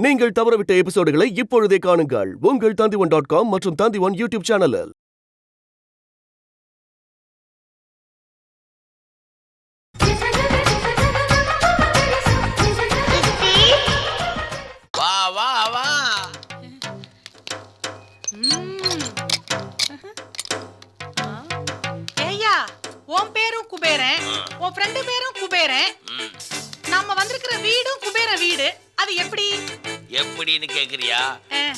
நீங்கள் தவறவிட்ட எபிசோடுகளை இப்பொழுதே காணுங்கள் உங்கள் Tandivan.com மற்றும் Tandivan யூடியூப் சேனலில். வா வா வா. ஏய்யா, உன் பேரும் குபேரன், உன் ஃப்ரெண்டு பேரும் குபேரன். நாம வந்திருக்கிற வீடும் குபேர வீடு. அது எப்படி எப்படின்னு கேக்குறியா?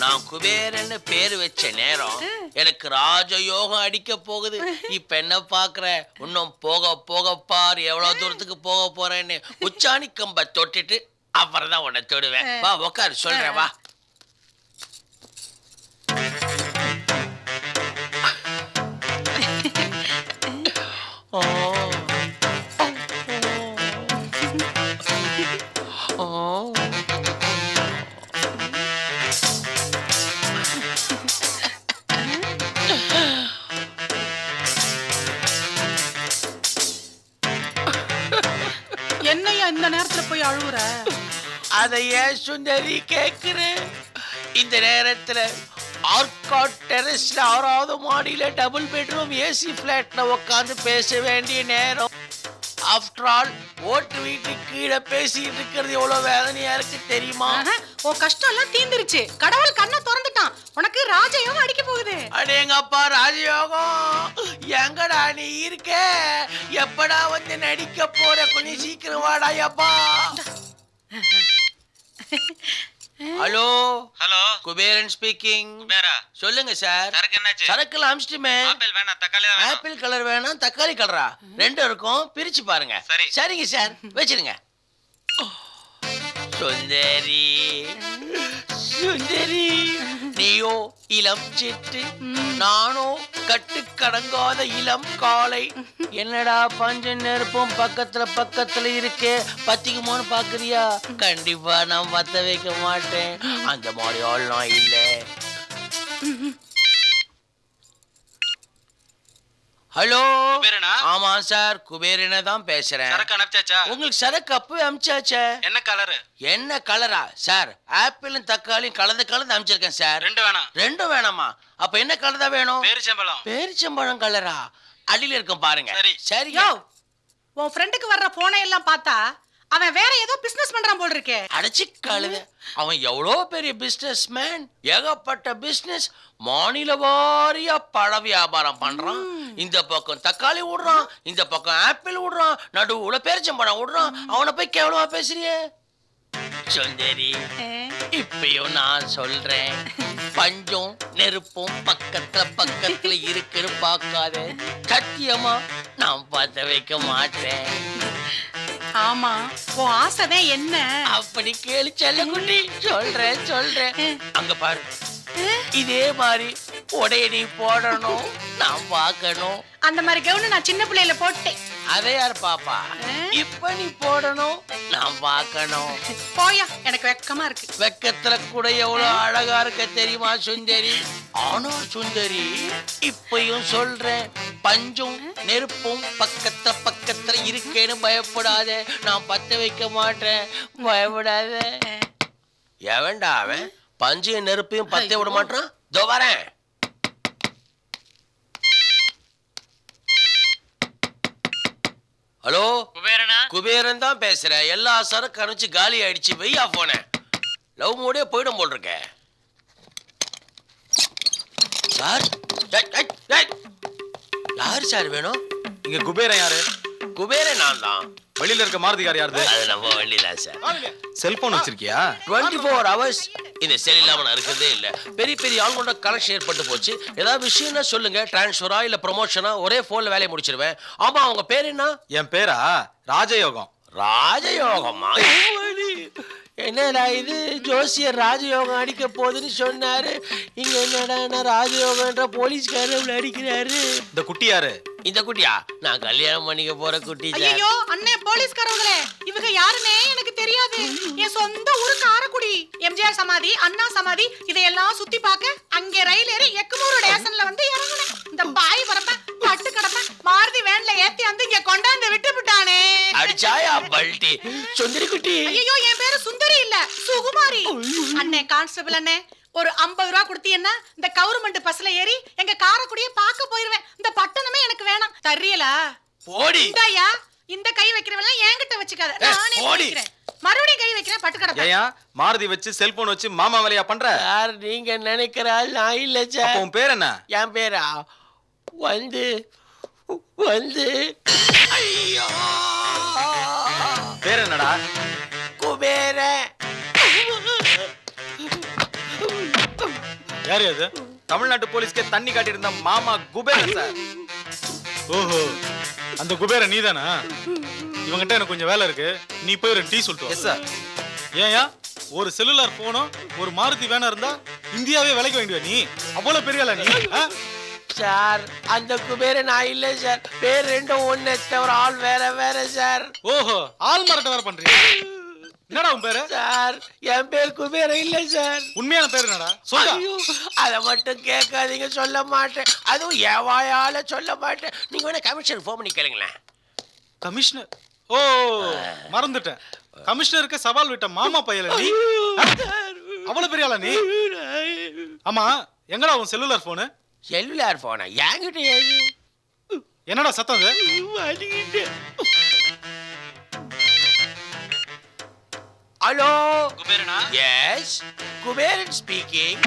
நான் குபேரன்னு பேரு வச்ச நேரம் எனக்கு ராஜயோகம் அடிக்க போகுது. இப்ப என்ன பாக்குற? இன்னும் போக போக பார் எவ்வளவு தூரத்துக்கு போக போறேன்னு. உச்சாணி கம்ப தொட்டுட்டு அப்புறம் தான் உன்னை தொடுவேன். வா உக்காரு, சொல்றேன் வா. என்னையா இந்த நேரத்துல போய் அழுவுற? அதை ஏன் சுந்தரி கேக்குறேன்? இந்த நேரத்துல ஆர்காட் டெரஸ்ல 6வது மாடியில டபுள் பெட்ரூம் ஏசி பிளாட்ல உட்காந்து பேச வேண்டிய நேரம். ஆஃப்டர் ஆல் ஓட்டு வீட்டுக்கு கீழே பேசிட்டு இருக்கிறது எவ்வளவு வேதனையா இருக்கு தெரியுமா? உன் கஷ்டம் எல்லாம் தீந்துருச்சு. கடவுள் கண்ணை திறந்துட்டான். உனக்கு ராஜயோகம் அடிக்க போகுது. அடேங்கப்பா, ராஜயோகம் எங்கடா நீ இருக்க? எப்படா வந்து நடிக்க போற? கொஞ்சம் சீக்கிரம் வாடாயப்பா. Hello hello, Kuberan speaking. குபேரா சொல்லுங்க சார். சரக்கு என்னாச்சு? சரக்குல அமிச்சிட்டுமே. ஆப்பிள் வேணாம், தக்காளி தான் வேணும். ஆப்பிள் கலர் வேணாம், தக்காளி கலரா? ரெண்டும் இருக்கும், பிரிச்சு பாருங்க. சரி. சரிங்க சார், வச்சிருங்க. சுந்தரி சுந்தரி, நீயோ இளம் சிட்டு, நானோ கட்டுக்கடங்காத இளம் காளை. என்னடா பஞ்சம் நெருப்பும் பக்கத்துல பக்கத்துல இருக்கே, பத்திக்குமோன்னு பாக்குறியா? கண்டிப்பா நான் பத்த வைக்க மாட்டேன். அந்த மாதிரி ஆள் நான் இல்லை. ஹலோ குபேரனா? ஆமா சார், குபேரனை தான் பேசுறேன். சரக்கு அனுப்பிச்சாச்சா? உங்களுக்கு சரக்கு அப்பவே அனுப்பிச்சாச்சே. என்ன கலரு? என்ன கலரா சார்? ஆப்பிளும் தக்காளியும் கலந்து அனுப்பிச்சிருக்கேன் சார். ரெண்டு வேணாம். ரெண்டும் வேணாமா? அப்ப என்ன கலர் தான் வேணும்? பேரிச்சம்பழம். பேரிச்சம்பழம் கலரா? அடியில இருக்கும் பாருங்க. சரி. சரியா? உன் ஃப்ரெண்டுக்கு வர்ற போனை எல்லாம் பார்த்தா அவன் வேற ஏதோ பிசினஸ் பண்றான் போல் இருக்கே. அடைச்சி கழுத. அவன் எவ்வளோ பெரிய பிசினஸ் மேன், ஏகப்பட்ட பிசினஸ். மாநில வாரியா பழ வியாபாரம் பண்றான். இந்த பக்கம் தக்காளி விடுறான், இந்த பக்கம் ஆப்பிள் விடுறான், நடுவுல பேரிச்சம்பழம் விடுறான். அவனை போய் கேவலமா பேசுறியே சுந்தரி. இப்பயும் நான் சொல்றேன், பஞ்சம் நெருப்பும் பக்கத்துல பக்கத்துல இருக்குன்னு பார்க்காத. சத்தியமா நான் பத்த வைக்க மாட்டேன். ஆமா, உன் ஆசைதான் என்ன? அப்படி கேளு செல்லக்குட்டி, சொல்றேன். அங்க பாரு, இதே மாதிரி உடைய நீ போடணும், நான் பார்க்கணும். அந்த மாதிரி கவுன் நான் சின்ன பிள்ளையில போட்டேன். அதை யார் பாப்பா? இப்ப நீ போடணும், நான் பார்க்கணும். போயா, எனக்கு வெக்கமா இருக்கு. வெக்கத்துல கூட எவ்வளவு அழகா இருக்க தெரியுமா சுந்தரி? ஆனா சுந்தரி, இப்பயும் சொல்றேன், பஞ்சும் நெருப்பும் பக்கத்துல பக்கத்துல இருக்கேன்னு பயப்படாத. நான் பத்த வைக்க மாட்டேன், பயப்படாத. எவன்டா அவன் பஞ்சையும் நெருப்பையும் பத்த விட மாட்டான்? இதோ வரேன். ஹலோ குபேரனா? குபேரன் தான் பேசுறேன். எல்லா சரக்கு அனுப்பிச்சு காலி ஆயிடுச்சு. வெய்யா போனேன். லவ் மூடே போயிடும் போல் இருக்க சார். யாரு சார் வேணும்? இங்க குபேரன் யாரு? குபேரன் நான் தான். வெளியில இருக்க மாருதி கார் யாரு? அது நம்ம வண்டிதான் சார். செல்போன் வச்சிருக்கியா? 24 hours இந்த செல் இல்லாம நான் இருக்கிறதே இல்ல. பெரிய பெரிய ஆளுங்களோட கனெக்ஷன் ஏற்பட்டு போச்சு. ஏதாவது விஷயம்னா சொல்லுங்க, டிரான்ஸ்ஃபரா இல்ல ப்ரொமோஷனா, ஒரே போன்ல வேலையை முடிச்சிருவேன். ஆமா, அவங்க பேர் என்ன? என் பேரா ராஜயோகம். ராஜயோகமா? என்னடா இது, ஜோசியர் ராஜயோகம் அடிக்க போகுதுன்னு சொன்னாரு. இங்க என்னடா ராஜயோகன்ற போலீஸ்காரர் அடிக்கிறாரு. இந்த குட்டி யாரு? இந்த குட்டியா? நான் கல்யாணம் பண்ணிக்க போற குட்டி சார். ஐயோ அண்ணே, போலீஸ்காரங்களே, இவங்க யாருன்னே எனக்கு தெரியாது. என் சொந்த ஊரு காரைக்குடி. எம்ஜிஆர் சமாதி, அண்ணா சமாதி இதையெல்லாம் சுத்தி பார்க்க அங்கே ரயில் ஏறி எக்குமூரு ஸ்டேஷன்ல வந்து இறங்குனேன். இந்த பாய் வரப்ப பட்டு கடப்ப மாருதி வேன்ல ஏத்தி வந்து இங்க கொண்டாந்து விட்டு விட்டானே. அடிச்சாயா பல்டி சுந்தரி குட்டி? ஐயோ, என் பேரு சுந்தரி இல்ல, சுகுமாரி. அண்ணே கான்ஸ்டபிள் அண்ணே, ஒரு 50 ரூபா கொடுத்தீங்கன்னா இந்த கவர்மெண்ட் பஸ்ல ஏறி எங்க காரைக்குடியே பார்க்க போயிருவேன். இந்த பட்டணமே எனக்கு வேணாம். தரியலா? போடி. இந்தாயா, இந்த கை வைக்கிறவெல்லாம் என்கிட்ட வச்சுக்காத, நானே போடி. வைக்கிறேன். மறுபடியும் கை வைக்கிறேன், பட்டுக்கடை. ஏயா மாருதி வச்சு செல்போன் வச்சு மாமா வேலையா பண்ற? சார் நீங்க நினைக்கிற ஆள் நான் இல்ல அப்ப சார். உன் பேர் என்ன? என் பேரா வந்து ஐயோ பேர் என்னடா? குபேர. யாரு அது? தமிழ்நாட்டு போலீஸ்க்கே தண்ணி காட்டி இருந்த மாமா குபேரன் சார். ஓஹோ, அந்த குபேரன் நீதானா? இவங்கிட்ட எனக்கு கொஞ்சம் வேலை இருக்கு, நீ போய் ஒரு டீ சொல்லிட்டு எஸ் சார். ஏயா ஒரு செல்லுலார் போனும் ஒரு மாருதி வேணா இருந்தா இந்தியாவே விலைக்கு வாங்கிடுவ நீ? அவ்வளவு பெரிய ஆளா நீ? சார் அந்த குபேர நான் இல்ல சார். பேர் ரெண்டும் ஒண்ணு தவிர ஆள் வேற வேற சார். ஓஹோ, ஆள் மாறாட்ட வேற பண்றீங்க. என்னடா உன் பேரு? சார் என் பேர் குபேர இல்ல சார். உண்மையான பேர் என்னடா சொல்லு. ஐயோ, அத மட்டும் கேட்காதீங்க, சொல்ல மாட்டேன். அதுவும் என் வாயால சொல்ல மாட்டேன். நீங்க வேணா கமிஷனர் ஃபோன் பண்ணி கேளுங்களேன். கமிஷனர்? ஓ மறந்துட்டேன். கமிஷனருக்கு சவால் விட்ட மாமா பையல நீ? அவ்வளவு பெரிய ஆளா நீ? ஆமா, எங்கடா உன் செல்லுலார் போனு? செல்லுலார் போனா என்கிட்ட ஏது? என்னடா சத்தம் இது? ஹலோ குபேரனா? Yes Kuberan speaking.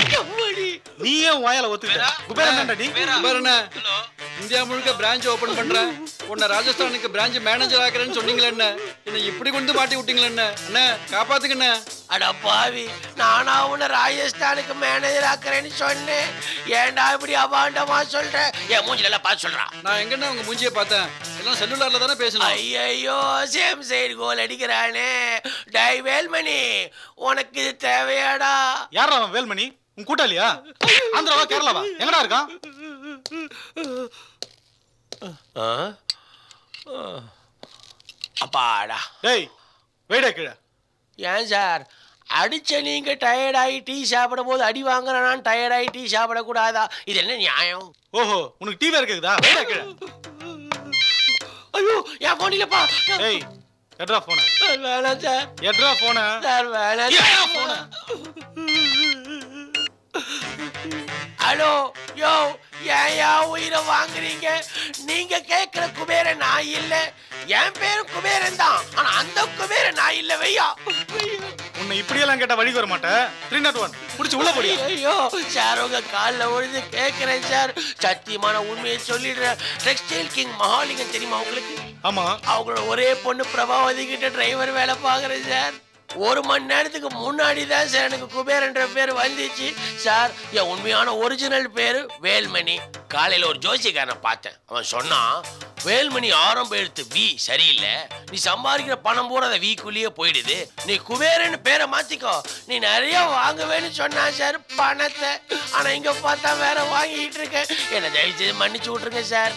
நீ ஏன் வாயால ஒத்துக்கிட்ட? குபேரன் என்னடா நீ? குபேரனே, ஹலோ. இந்தியா முழுக்க பிரான்ச் ஓபன் பண்றேன், உன்னை ராஜஸ்தானுக்கு பிரான்ச் மேனேஜர் ஆக்குறேன்னு சொன்னீங்களே, என்ன இப்படி கொண்டு மாட்டி விட்டீங்களே அண்ணே, காப்பாத்துக்கண்ணே. அட பாவி, நானா உன்னை ராஜஸ்தானுக்கு மேனேஜர் ஆக்குறேன்னு சொன்னேன். ஏன்டா இப்படி அபாண்டமா சொல்ற? என் மூஞ்சில எல்லாம் பார்த்து சொல்றான். நான் எங்கண்ணே உங்க மூஞ்சியை பார்த்தேன்? எல்லாம் செல்லுலார்ல தானே பேசணும். ஐயோ, சேம் சைடு கோல் அடிக்கிறானே. டை வேல்மணி, உனக்கு இது தேவையாடா? யாரா அவன் வேல்மணி? உன் கூட்டாளியா? ஆந்திராவா கேரளாவா? எங்கடா இருக்கான்? அப்பாடா. டேய் வெயிடா கீழே. ஏன் சார் அடிச்ச நீங்க டயர்டாகி டீ சாப்பிடும் போது அடி வாங்குறான், டயர்டாகி டீ சாப்பிடக்கூடாதா? இது என்ன நியாயம்? ஓஹோ, உனக்கு டிவி இருக்குதா? வெயிடா கீழே. ஐயோ, என் போன் இல்லப்பா. டேய் எட்ரா போன. வேணாம் சார். எட்ரா போன. சார் வேணாம். ஏன்டா போன? ஹலோ யோ, ஏன்யா உயிரை வாங்குறீங்க? நீங்க கேட்கிற குபேரன் நான் இல்ல. என் பேரும் குபேரன் தான், ஆனா அந்த குபேரன் நான் இல்ல. வையா, உன்னை இப்படியெல்லாம் கேட்டா வழி வர மாட்டேன். 301 புடிச்சு உள்ள போடியா. ஐயோ சார், உங்க கால்ல விழுந்து கேட்கிறேன் சார். சத்தியமான உண்மையை சொல்லிடுறேன். டெக்ஸ்டைல் கிங் மகாலிங்கம் தெரியுமா உங்களுக்கு? ஆமா. அவங்களோட ஒரே பொண்ணு பிரபாவதி கிட்ட டிரைவர் வேலை பாக்குறேன் சார். 1 மணி நேரத்துக்கு முன்னாடி தான் சார் எனக்கு குபேரன்ற பேர் வந்துச்சு சார். என் உண்மையான ஒரிஜினல் பேரு வேல்மணி. காலையில ஒரு ஜோசியக்காரனை பார்த்தேன். அவன் சொன்னான், வேல்மணி ஆரம்ப எழுத்து வி சரியில்லை, நீ சம்பாதிக்கிற பணம் பூரா அந்த வீக்குள்ளேயே போயிடுது, நீ குபேரன்னு பேரை மாத்திக்கோ, நீ நிறைய வாங்குவேன்னு சொன்னான் சார் பணத்தை. ஆனா இங்க பார்த்தா வேற வாங்கிட்டு இருக்கேன். என்ன தயவு செய்து மன்னிச்சு விட்டுருங்க சார்.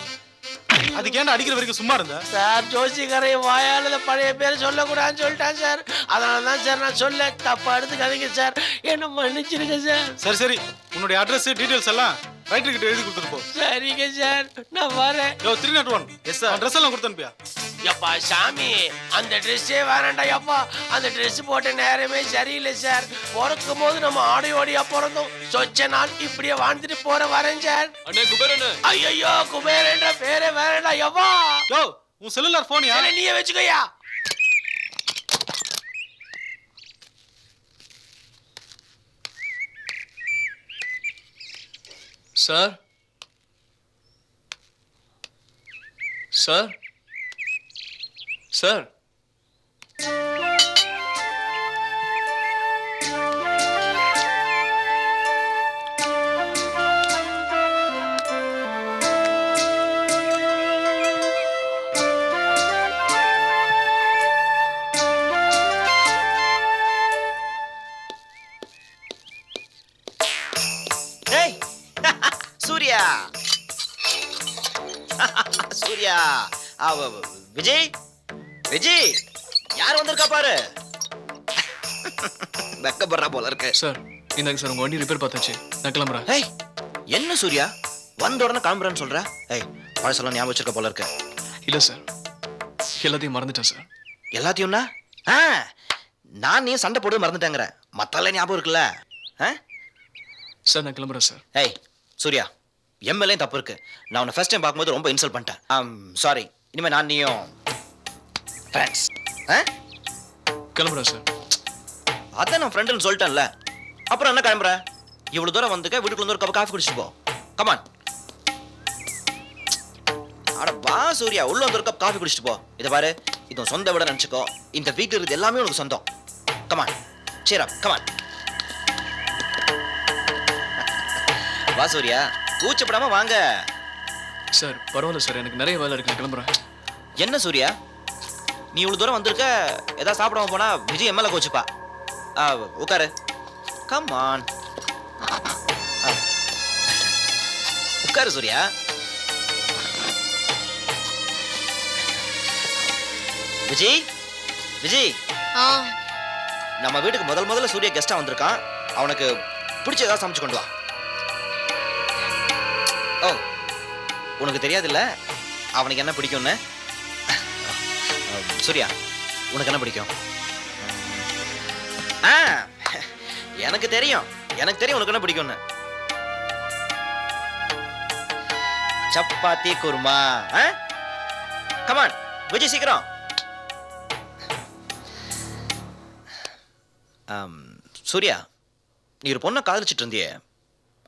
அதுக்கு ஏன்டா அடிக்கிற வரைக்கும் சும்மா இருந்த? சார் ஜோசிக்காரை வாயால பழைய பேர் சொல்லக்கூடாதுன்னு சொல்லிட்டான் சார். அதனாலதான் சார் நான் சொல்ல, தப்பா எடுத்துக்காதீங்க சார், என்ன மன்னிச்சிருங்க சார். சரி சரி, உன்னுடைய அட்ரஸ் டீடைல்ஸ் எல்லாம் ரைட்டர் கிட்ட எழுதி கொடுத்துட்டு போ. சரிங்க சார், நான் வரேன். யோ 301 எஸ் சார், ட்ரெஸ் எல்லாம் கொடுத்து அனுப்பியா? எப்பா சாமி, அந்த ட்ரெஸ்ஸே வேணாண்டா. எப்பா அந்த ட்ரெஸ் போட்ட நேரமே சரியில்லை சார். பிறக்கும் போது நம்ம ஆடையோடையா பிறந்தோம். சொச்ச நாள் இப்படியே வாழ்ந்துட்டு போற வரேன் சார். அண்ணே குபேரனே, ஐயோ குபேரன்ற பேரே வேணாண்டா. எப்பா யோ உன் செல்லுலார் போன் யா? நீயே வச்சுக்கோயா. Sir sir sir Surya Surya Vijay Vijay யார் வந்திருக்கா பாரு. வெக்கப்படுறா போல இருக்கு. சார் இந்தாங்க சார், உங்க வண்டி ரிப்பேர் பார்த்தாச்சு, நான் கிளம்புறேன். ஏய் என்ன சூர்யா வந்த உடனே கிளம்புறேன்னு சொல்ற? ஏய் பழசெல்லாம் ஞாபகம் வச்சிருக்க போல இருக்கு. இல்ல சார், எல்லாத்தையும் மறந்துட்டேன் சார். எல்லாத்தையும்னா நான் நீ சண்டை போட்டு மறந்துட்டேங்கிற. மத்தால ஞாபகம் இருக்குல்ல? சார் நான் கிளம்புறேன் சார். ஏய் சூர்யா, எம்எல்ஏ தப்பு இருக்கு. நான் உன்னை ஃபர்ஸ்ட் டைம் பார்க்கும்போது ரொம்ப இன்சல்ட் பண்ணிட்டேன். சாரி. இனிமே நான் நீயும் ஃப்ரெண்ட்ஸ். கிளம்புறேன் சார். அதான் நான் ஃப்ரெண்டுன்னு சொல்லிட்டேன்ல, அப்புறம் என்ன கிளம்புற? இவ்வளவு தூரம் வந்துக்க, வீட்டுக்குள்ள வந்து ஒரு கப் காஃபி குடிச்சிட்டு போ. கமான். அட வா சூர்யா, உள்ள வந்து ஒரு கப் காஃபி குடிச்சிட்டு போ. இதை பாரு, இது சொந்த விட நினைச்சுக்கோ. இந்த வீட்டில் இருக்குது எல்லாமே உனக்கு சொந்தம். Come on, cheer up, come on. வா சூர்யா, கூச்சப்படாம வாங்க. சார் பரவாயில்ல சார், எனக்கு நிறைய வேலை இருக்கு, நான் கிளம்புறேன். என்ன சூர்யா, நீ இவ்வளவு தூரம் வந்திருக்க, ஏதாவது சாப்பிடாம போனா விஜய் எம்எல்ஏ கோச்சுப்பா. உட்காரு. கமான், உட்காரு சூர்யா. விஜய், விஜய், நம்ம வீட்டுக்கு முதல்ல சூர்யா கெஸ்டா வந்திருக்கான். அவனுக்கு பிடிச்ச ஏதாவது சமைச்சு கொண்டு வா. ஓ, உனக்கு தெரியாதுல்ல அவனுக்கு என்ன பிடிக்கும்னு? சூர்யா, உனக்கு என்ன பிடிக்கும்? எனக்கு தெரியும் உனக்கு என்ன பிடிக்கும்னு. சப்பாத்தி குருமா. கமான் விஜய், சீக்கிரம். சூர்யா, நீ ஒரு பொண்ணை காதலிச்சிட்டு இருந்தியே,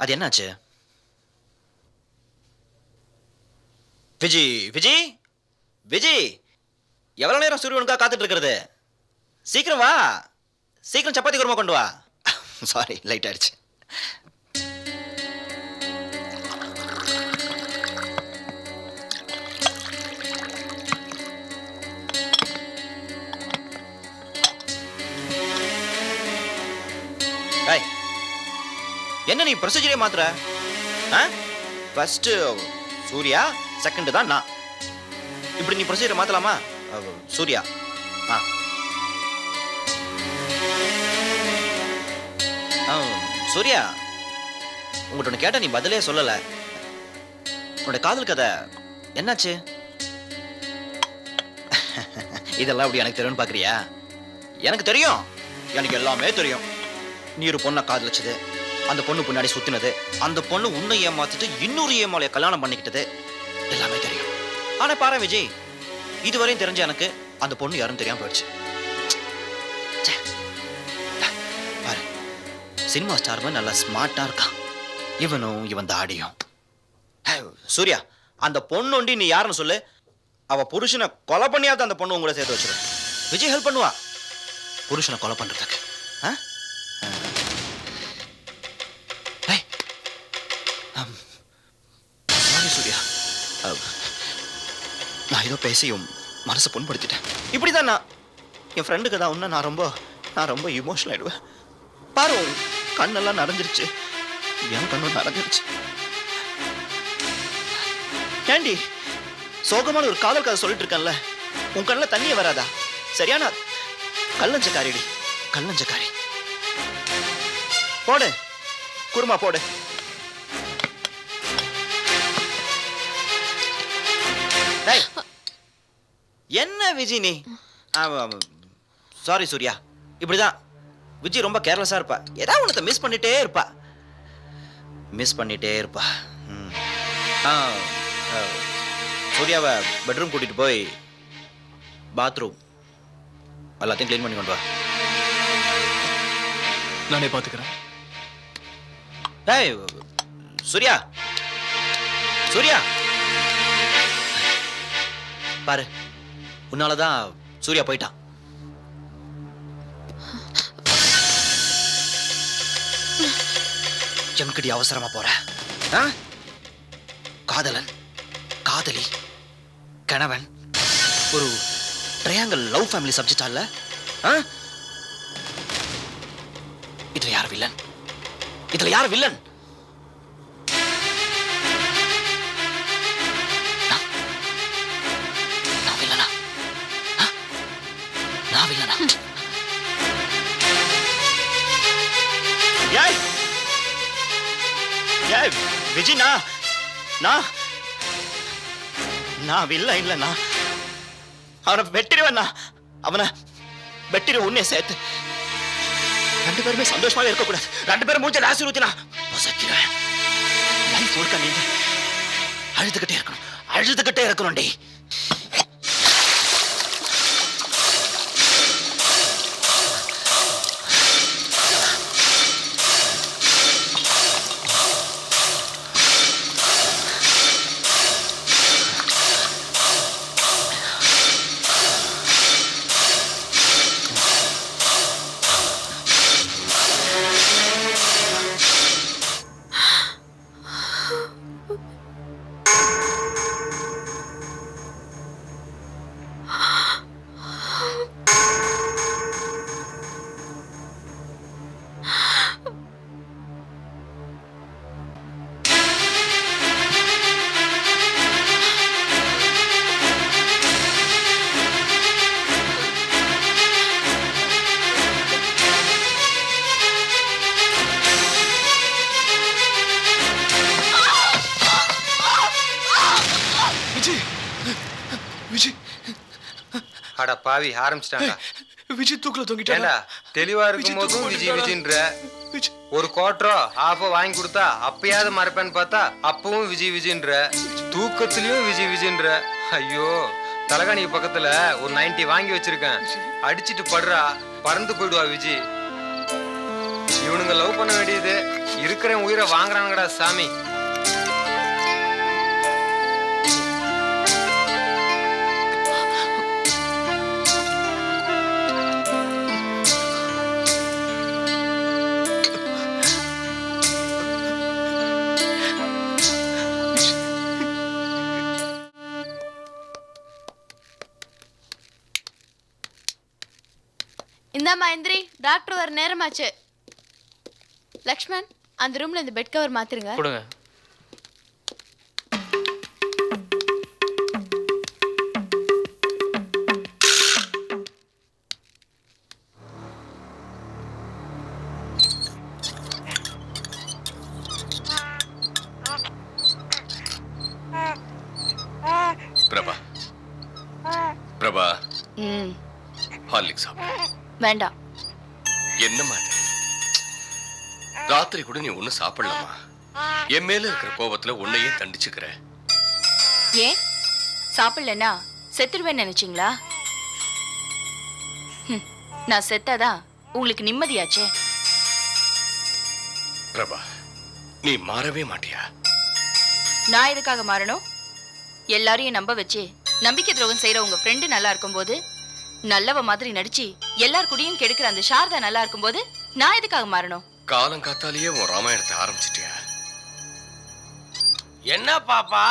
அது என்னாச்சு? விஜய், விஜய், விஜய், எவ்வளவு நேரம் சூரியனுக்காக காத்துட்டு இருக்கிறது? சீக்கிரம் வா, சீக்கிரம் சப்பாத்தி குருமா கொண்டு வா. சாரி, லைட் ஆயிடுச்சு. என்ன நீ ப்ரொசீஜரே மாத்துற? ஃபர்ஸ்ட் சூர்யா, செகண்ட் தான் நான். இப்படி நீ ப்ரொசீஜர் மாத்தலாமா? சூர்யா, சூர்யா, உங்கள்கிட்ட ஒன்று கேட்ட நீ பதிலே சொல்லல. உன்னோட காதல் கதை என்னாச்சு? இதெல்லாம் அப்படி எனக்கு தெரியும்னு பாக்குறியா? எனக்கு தெரியும், எனக்கு எல்லாமே தெரியும். நீ ஒரு பொண்ணை காதலிச்சது, அந்த பொண்ணு பின்னாடி சுத்தினது, அந்த பொண்ணு உன்னை ஏமாத்திட்டு இன்னொரு ஏமாலைய கல்யாணம் பண்ணிக்கிட்டது, எல்லாமே தெரியும். ஆனா பாரு விஜய், இதுவரையும் தெரிஞ்ச எனக்கு அந்த பொண்ணு யாரும் தெரியாம போயிடுச்சு. பாரு, சினிமா ஸ்டார் நல்லா ஸ்மார்ட்டா இருக்கான் இவனும், இவன் தாடியும். சூர்யா, அந்த பொண்ணு ஒண்டி நீ யாருன்னு சொல்லு, அவ புருஷனை கொலை பண்ணியாத அந்த பொண்ணு உங்களை சேர்த்து வச்சிரு. விஜய் ஹெல்ப் பண்ணுவா புருஷனை கொலை பண்றதுக்கு. சூர்யா, நான் ஏதோ பேசியும் மனசை புண்படுத்திட்டேன். இப்படிதான் நான் என் ஃப்ரெண்டுக்கு தான் உன்ன நான் ரொம்ப இமோஷனல் ஆயிடுவேன். பாரு, கண்ணெல்லாம் நிறைஞ்சிருச்சு, என் கண்ணும் நிறைஞ்சிருச்சு. ஏண்டி சோகமான ஒரு காதல் கதை சொல்லிட்டு இருக்கேன்ல, உன் கண்ணில் தண்ணியே வராதா? சரியான கல்லஞ்சக்காரிடி, கல்லஞ்சக்காரி. போடு குருமா, போடு. என்ன விஜய் நீ? சாரி சூர்யா, இப்படிதான் விஜய் ரொம்ப கேர்லெஸ்ஸா இருப்பா. ஏதாவது உனத்தை மிஸ் பண்ணிட்டே இருப்பா. சூர்யாவை பெட்ரூம் கூட்டிட்டு போய் பாத்ரூம் எல்லாத்தையும் கிளீன் பண்ணி கொண்டு வா. நானே பாத்துக்கிறேன். சூர்யா, சூர்யா, பாரு, உன்னாலதான் சூர்யா போயிட்டான். எங்கடி அவசரமா போற? காதலன், காதலி, கணவன், ஒரு ட்ரையாங்கிள் லவ் ஃபேமிலி சப்ஜெக்ட் அல்ல. இதுல யார் வில்லன்? நான் வில்லனா? விஜய், நான் வில்லன் இல்லைண்ணா. அவனை வெட்டிடுவேண்ணா, அவனை வெட்டிடுவேன் உன்னை சேர்த்து. ரெண்டு பேருமே சந்தோஷமாவே இருக்கக்கூடாது. ரெண்டு பேரும் மூஞ்ச ராசி ஊத்தினா பசக்கிறேன். லைஃப் முழுக்க நீங்க அழுதுகிட்டே இருக்கணும் டே. அட பாவி ஆரம்பிச்சிட்டாங்க. விஜய் தூக்கல தொங்கிட்டா. ஏண்டா தெளிவா இருக்கும் போதும் விஜய்ன்ற ஒரு கோட்டரோ ஆஃபோ வாங்கி கொடுத்தா அப்பயாவது மறப்பேன்னு பார்த்தா அப்பவும் விஜய்ன்ற தூக்கத்திலயும் விஜய்ன்ற. ஐயோ தலகாணிக்கு பக்கத்துல ஒரு 90 வாங்கி வச்சிருக்கேன். அடிச்சிட்டு படுறா பறந்து போயிடுவா விஜய். இவனுங்க லவ் பண்ண வேண்டியது இருக்கிற உயிரை வாங்குறானுங்கடா சாமி. இந்தாம்மா எந்திரி, டாக்டர் வர நேரமாச்சு. லக்ஷ்மண், அந்த ரூம்ல இந்த பெட் கவர் மாத்திருங்க. கொடுங்க. பிரபா பிரபா ஹார்லிக்ஸ் வேண்டாம். என்னம்மா இது? ராத்திரி கூட நீ ஒன்னும் சாப்பிடலாமா? என் மேல இருக்கிற கோபத்துல உன்னையே தண்டிச்சுக்கிற. ஏன் சாப்பிடலன்னா செத்துருவேன்னு நினைச்சீங்களா? நான் செத்தாதான் உங்களுக்கு நிம்மதியாச்சே. பிரபா நீ மாறவே மாட்டியா? நான் எதுக்காக மாறணும்? எல்லாரையும் நம்ப வச்சு நம்பிக்கை துரோகம் செய்யற உங்க ஃப்ரெண்டு நல்லா இருக்கும்போது, நல்லவ மாதிரி நடிச்சு எல்லார் கூடயும் கெடுக்கிற அந்த சாரதா நல்லா இருக்கும்போது நான் எதுக்காக மாறணும்? காலம் காத்தாலேயே உன் ராமாயணத்தை ஆரம்பிச்சிட்டியா? என்ன பாப்பா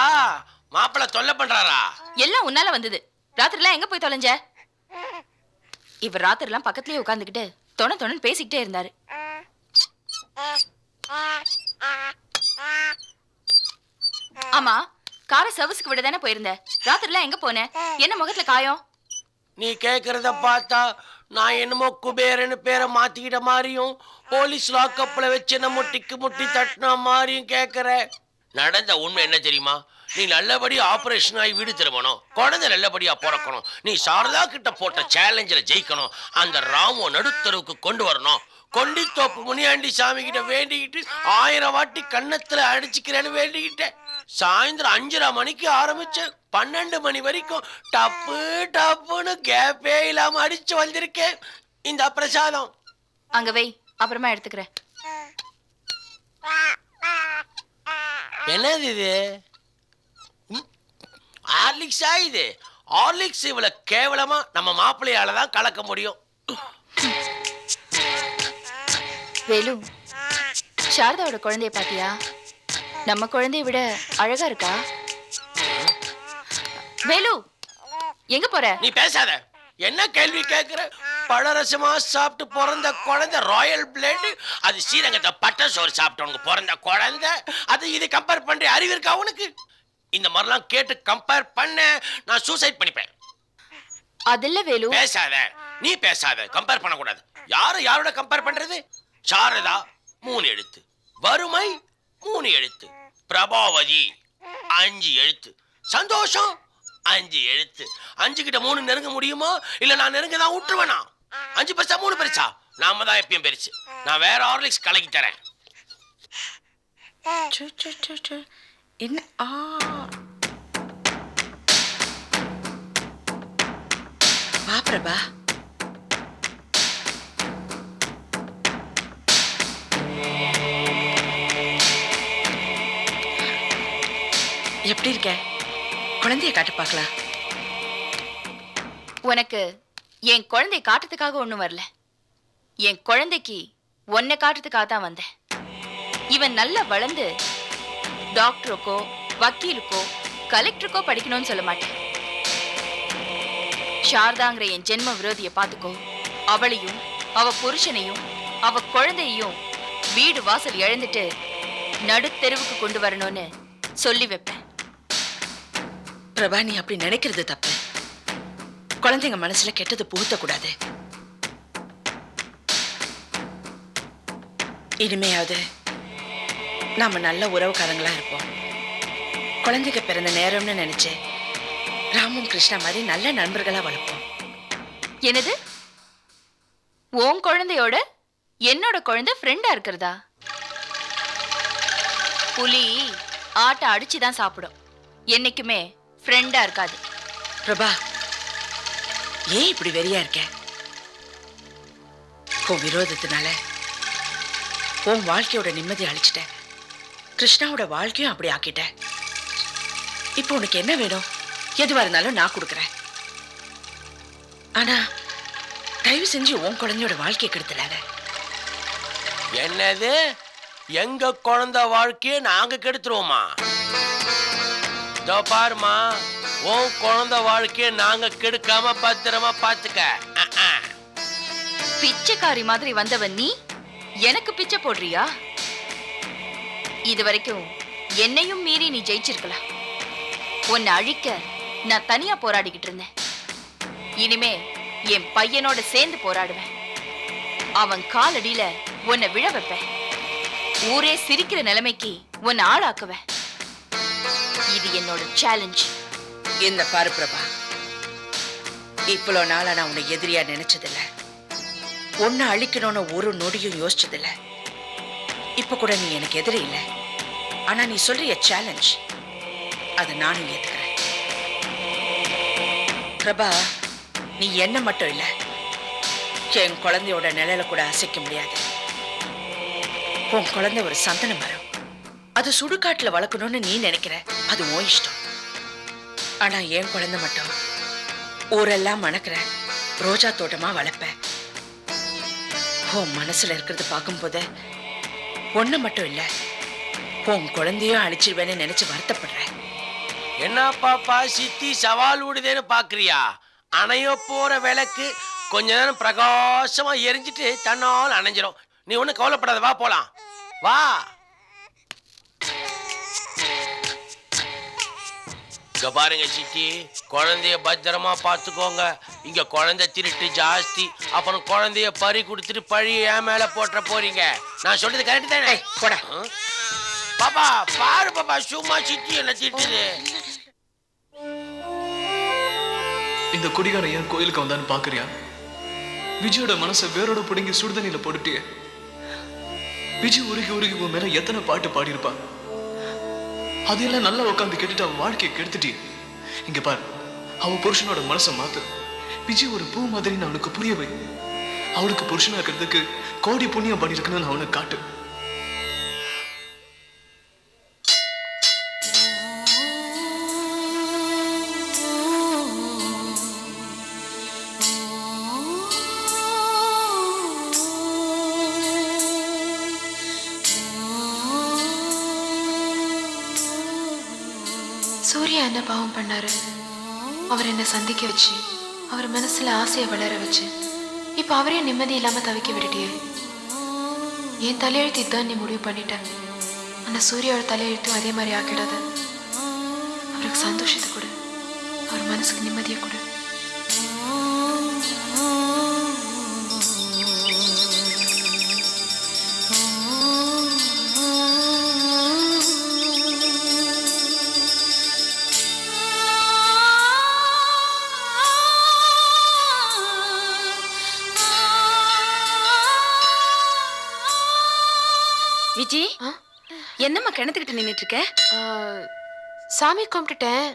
மாப்பிள்ள தொல்லை பண்றாரா? எல்லாம் உன்னால வந்தது. ராத்திரிலாம் எங்க போய் தொலைஞ்ச? இவர் ராத்திரிலாம் பக்கத்துலயே உட்கார்ந்துகிட்டு தொணன்னு பேசிக்கிட்டே இருந்தாரு. ஆமா, காரை சர்வீஸ்க்கு விட தானே போயிருந்த. ராத்திரிலாம் எங்க போன? என்ன முகத்துல காயம்? நீ கேக்குறத பார்த்தா நான் என்னமோ குபேரன்னு பேரை மாத்திக்கிட்ட மாதிரியும் போலீஸ் லாக்கப்ல வச்சு நம்ம முட்டி தட்டின மாதிரியும் கேக்குற. நடந்த உண்மை என்ன தெரியுமா? நீ நல்லபடியா ஆபரேஷன் ஆகி வீடு திரும்பணும், குழந்தை நல்லபடியா பிறக்கணும், நீ சாரதா கிட்ட போட்ட சேலஞ்சில் ஜெயிக்கணும், அந்த ராமோ நடுத்தருவுக்கு கொண்டு வரணும். கொண்டித்தோப்பு முனியாண்டி சாமி கிட்ட வேண்டிக்கிட்டு 1000 வாட்டி கன்னத்துல அடிச்சுக்கிறேன்னு வேண்டிக்கிட்டேன். சாயந்தரம் 5:30 மணிக்கு ஆரம்பிச்சேன், 12 மணி வரைக்கும் டப்பு டப்புன்னு கேப்பே இல்லாம அடிச்சு வந்திருக்கேன். இந்த பிரசாதம் அங்க வை, அப்புறமா எடுத்துக்கிறேன். என்னது இது? ஹார்லிக்ஸா இது? ஹார்லிக்ஸ் இவ்வளவு கேவலமா நம்ம மாப்பிள்ளையால தான் கலக்க முடியும். வேலு, சாரதாவோட குழந்தைய பாத்தியா? நம்ம குழந்தைய விட அழகா இருக்கா? வேலு, எங்க போற? நீ பேசாத. என்ன கேள்வி கேட்கிற? பழரசமா சாப்பிட்டு பிறந்த குழந்தை, ராயல் பிளட், அது ஸ்ரீரங்கத்தை பட்ட சோறு சாப்பிட்டவங்க பிறந்த குழந்தை, அது இது கம்பேர் பண்ற அறிவு இருக்கா உனக்கு? இந்த மாதிரிலாம் கேட்டு கம்பேர் பண்ண நான் சூசைட் பண்ணிப்பேன். அதில்ல வேலு. பேசாத, நீ பேசாத. கம்பேர் பண்ணக்கூடாது. யாரோட கம்பேர் பண்றது? சாரதா 3 எழுத்து, வறுமை 3 எழுத்து, பிரபாவதி 5 எழுத்து, சந்தோஷம் 5 எழுத்து. 5 கிட்ட 3 நெருங்க முடியுமா? இல்ல நான் நெருங்க தான் விட்டுருவேனா? 5 பைசா 3 பைசா நாம தான் எப்பயும் பெருசு. நான் வேற ஹார்லிக்ஸ் கலக்கி தரேன். என்ன வா பிரபா. எப்படி இருக்க? குழந்தைய காட்டு பார்க்கலாம். உனக்கு என் குழந்தைய காட்டுறதுக்காக ஒண்ணும் வரல. என் குழந்தைக்கு உன்னை காட்டுறதுக்காக தான் வந்தேன். இவன் நல்லா வளர்ந்து டாக்டருக்கோ வக்கீலுக்கோ கலெக்டருக்கோ படிக்கணும்னு சொல்ல மாட்டேன். சாரதாங்கிற என் ஜென்ம விரோதிய பாத்துக்கோ. அவளையும் அவ புருஷனையும் அவ குழந்தையையும் வீடு வாசல் இழந்துட்டு நடுத்தெருவுக்கு கொண்டு வரணும்னு சொல்லி வைப்பேன். பிரபா, நீ அப்படி நினைக்கிறது தப்பு. குழந்தைங்க மனசுல கெட்டது புகுத்த கூடாது. இனிமையாவது நாம நல்ல உறவுக்காரங்களா இருப்போம். குழந்தைக்கு பிறந்த நேரம்னு நினைச்சு ராமும் கிருஷ்ணா மாதிரி நல்ல நண்பர்களா வளர்ப்போம். என்னது? உன் குழந்தையோட என்னோட குழந்தை ஃப்ரெண்டா இருக்கிறதா? புலி ஆட்டை அடிச்சுதான் சாப்பிடும், என்னைக்குமே ஃப்ரெண்டா இருக்காது. பிரபா, ஏன் இப்படி வெறியா இருக்க? உன் விரோதத்தினால உன் வாழ்க்கையோட நிம்மதி அழிச்சிட்ட. கிருஷ்ணாவோட வாழ்க்கையும் அப்படி ஆக்கிட்ட. இப்போ உனக்கு என்ன வேணும்? எதுவா இருந்தாலும் நான் கொடுக்குறேன். ஆனா தயவு செஞ்சு உன் குழந்தையோட வாழ்க்கையை கெடுத்துடாத. என்னது? எங்க குழந்தை வாழ்க்கையை நாங்க கெடுத்துருவோமா? இதோ பாருமா, உன் குழந்தை வாழ்க்கையை நாங்க கெடுக்காம பத்திரமா பாத்துக்க. பிச்சைக்காரி மாதிரி வந்தவன் நீ எனக்கு பிச்சை போடுறியா? இது வரைக்கும் என்னையும் மீறி நீ ஜெயிச்சிருக்கலாம். உன்னை அழிக்க நான் தனியா போராடிக்கிட்டு இருந்தேன். இனிமே என் பையனோட சேர்ந்து போராடுவேன். அவன் காலடியில உன்னை விழ வைப்பேன். ஊரே சிரிக்கிற நிலைமைக்கு உன்னை ஆளாக்குவேன். இது என்னோட சேலஞ்ச். இந்த பாரு பிரபா, இவ்வளவு நாளா நான் உன்னை எதிரியா நினைச்சதில்ல. உன்னை அழிக்கணும்னு ஒரு நொடியும் யோசிச்சதில்ல. இப்ப கூட நீ எனக்கு எதிரி இல்லை. ஆனா நீ சொல்றிய சேலஞ்ச், அதை நானும் ஏத்துக்கிறேன். பிரபா, நீ என்ன மட்டும் இல்ல, என் குழந்தையோட நிழல கூட அசைக்க முடியாது. உன் குழந்தை ஒரு சந்தன மரம். அது சுடுகாட்டுல வளர்க்கணும்னு நீ நினைக்கிற, அது உன் இஷ்டம். ஆனா என் குழந்தை மட்டும் ஊரெல்லாம் மணக்கிற ரோஜா தோட்டமா வளர்ப்ப. உன் மனசுல இருக்கிறது பார்க்கும்போது ஒண்ணு மட்டும் இல்ல, உன் குழந்தையும் அழிச்சிருவேன்னு நினைச்சு வருத்தப்படுறேன். என்ன பாப்பா சித்தி சவால் விடுதேன்னு பாக்குறியா? அணைய போற விளக்கு கொஞ்ச நேரம் பிரகாசமா எரிஞ்சிட்டு தன்னால் அணைஞ்சிரும். நீ ஒண்ணு கவலைப்படாத, வா போலாம், வா. இங்க பாருங்க சித்தி, குழந்தைய பத்திரமா பாத்துக்கோங்க. இங்க குழந்தை திருட்டு ஜாஸ்தி. அப்புறம் குழந்தைய பறி கொடுத்துட்டு பழி என் மேல போட்ட போறீங்க. நான் சொல்றது கரெக்ட் தானே? போடா பாப்பா, பாரு பாப்பா, சும்மா சித்தி என்ன திட்டுது. இந்த குடிகாரன் ஏன் கோயிலுக்கு வந்தான்னு பாக்குறியா? விஜயோட மனசை வேரோட பிடுங்கி சுடுதண்ணில போட்டுட்டிய. விஜய் உருகி உருகி உன் மேல எத்தனை பாட்டு பாடியிருப்பா. அதையெல்லாம் நல்லா உட்காந்து கேட்டுட்டு அவன் வாழ்க்கையை கெடுத்துட்டிய. இங்க பாரு, அவன் புருஷனோட மனசை மாத்து. விஜய் ஒரு பூ மாதிரி நான் அவனுக்கு புரிய வை. அவளுக்கு புருஷனா இருக்கிறதுக்கு கோடி புண்ணியம் பண்ணிருக்கணும்னு அவனுக்கு காட்டு. சூர்யா என்ன பாவம் பண்ணாரு? அவர் என்ன சந்திக்க வச்சு அவர் மனசுல ஆசையை வளர வச்சு இப்ப அவரே நிம்மதி இல்லாம தவிக்க விட்டுட்டியே. என் தலையெழுத்து இதுதான் நீ முடிவு பண்ணிட்டேன். ஆனா சூர்யாவோட தலையெழுத்தும் அதே மாதிரி ஆக்கிடாத. அவருக்கு சந்தோஷத்தை கொடு, அவர் மனசுக்கு நிம்மதியை கொடு. விஜி என்னம்மா கிணத்துக்கிட்ட நின்னுட்டு இருக்க? சாமி கும்பிட்டுட்டேன்.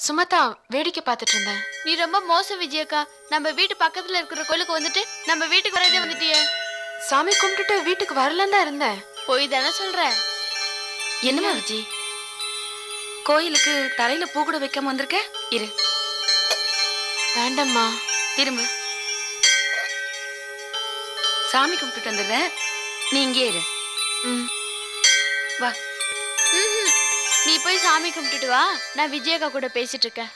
சுமதா வேடிக்கை பார்த்துட்டு இருந்தேன். நீ ரொம்ப மோசம் விஜயக்கா. நம்ம வீட்டு பக்கத்துல இருக்கிற கோயிலுக்கு வந்துட்டு நம்ம வீட்டுக்கு வரதே வந்துட்டியே. சாமி கும்பிட்டுட்டு வீட்டுக்கு வரலன்னு தான் இருந்தேன். போய் தானே சொல்ற. என்னம்மா விஜி, கோயிலுக்கு தலையில பூ கூட வைக்காம வந்திருக்க? இரு. வேண்டாம்மா. திரும்ப. சாமி கும்பிட்டுட்டு வந்துடுறேன், நீ இங்கே இரு. வா. நீ போய் சாமி கும்பிட்டுட்டு வா, நான் விஜயக்கா கூட பேசிட்டு இருக்கேன்.